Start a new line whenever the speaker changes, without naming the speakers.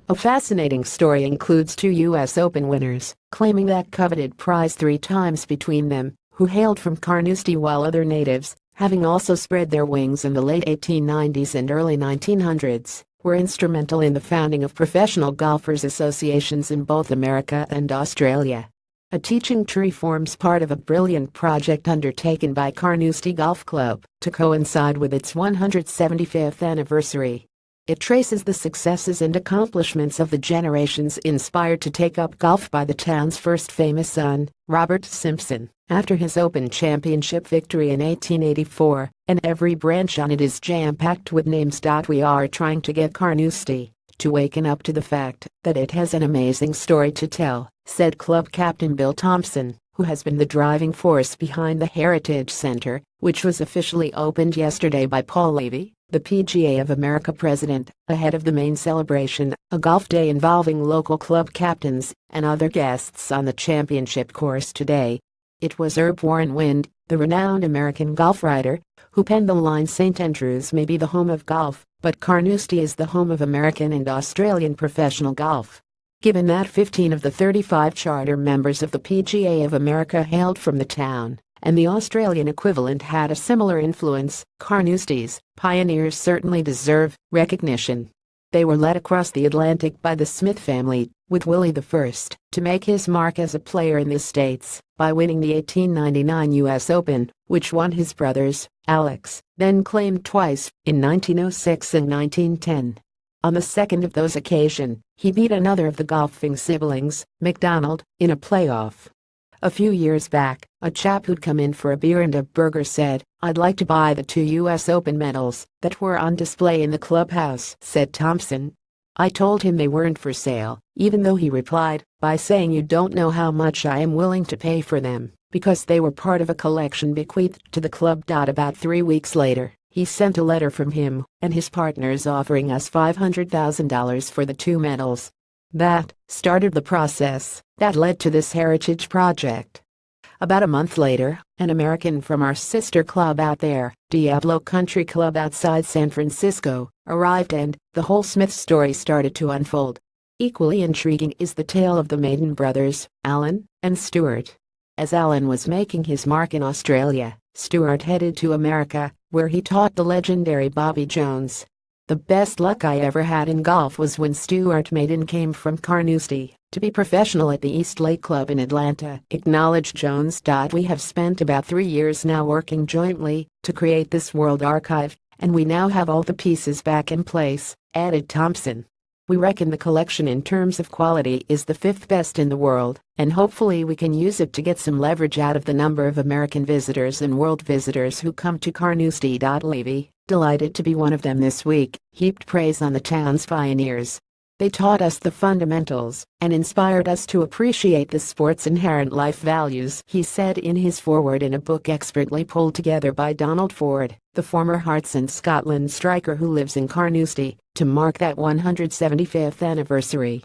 A fascinating story includes two U.S. Open winners claiming that coveted prize 3 times between them, who hailed from Carnoustie while other natives, having also spread their wings in the late 1890s and early 1900s, were instrumental in the founding of professional golfers associations in both America and Australia. A teaching tree forms part of a brilliant project undertaken by Carnoustie Golf Club to coincide with its 175th anniversary. It traces the successes and accomplishments of the generations inspired to take up golf by the town's first famous son, Robert Simpson, after his Open Championship victory in 1884, and every branch on it is jam-packed with names. We are trying to get Carnoustie to waken up to the fact that it has an amazing story to tell, said club captain Bill Thompson, who has been the driving force behind the Heritage Center, which was officially opened yesterday by Paul Levy, the PGA of America president, ahead of the main celebration, a golf day involving local club captains and other guests on the championship course today. It was Herb Warren Wind, the renowned American golf writer, who penned the line, "St. Andrews may be the home of golf, but Carnoustie is the home of American and Australian professional golf." Given that 15 of the 35 charter members of the PGA of America hailed from the town, and the Australian equivalent had a similar influence, Carnoustie's pioneers certainly deserve recognition. They were led across the Atlantic by the Smith family, with Willie I to make his mark as a player in the States by winning the 1899 U.S. Open, which won his brothers, Alex, then claimed twice, in 1906 and 1910. On the second of those occasions, he beat another of the golfing siblings, McDonald, in a playoff. A few years back, a chap who'd come in for a beer and a burger said, "I'd like to buy the 2 U.S. Open medals that were on display in the clubhouse," said Thompson. "I told him they weren't for sale, even though he replied by saying, 'You don't know how much I am willing to pay for them, because they were part of a collection bequeathed to the club.' About 3 weeks later, he sent a letter from him and his partners offering us $500,000 for the 2 medals. That started the process that led to this heritage project. About a month later, an American from our sister club out there, Diablo Country Club outside San Francisco, arrived and the whole Smith story started to unfold. Equally intriguing is the tale of the Maiden brothers, Alan and Stuart. As Alan was making his mark in Australia, Stuart headed to America, where he taught the legendary Bobby Jones. "The best luck I ever had in golf was when Stuart Maiden came from Carnoustie to be professional at the East Lake Club in Atlanta," acknowledged Jones. "We have spent about 3 years now working jointly to create this world archive, and we now have all the pieces back in place," added Thompson. "We reckon the collection in terms of quality is the 5th best in the world, and hopefully we can use it to get some leverage out of the number of American visitors and world visitors who come to Carnoustie." Levy, delighted to be one of them this week, heaped praise on the town's pioneers. "They taught us the fundamentals and inspired us to appreciate the sport's inherent life values," he said in his foreword in a book expertly pulled together by Donald Ford, the former Hearts and Scotland striker who lives in Carnoustie, to mark that 175th anniversary.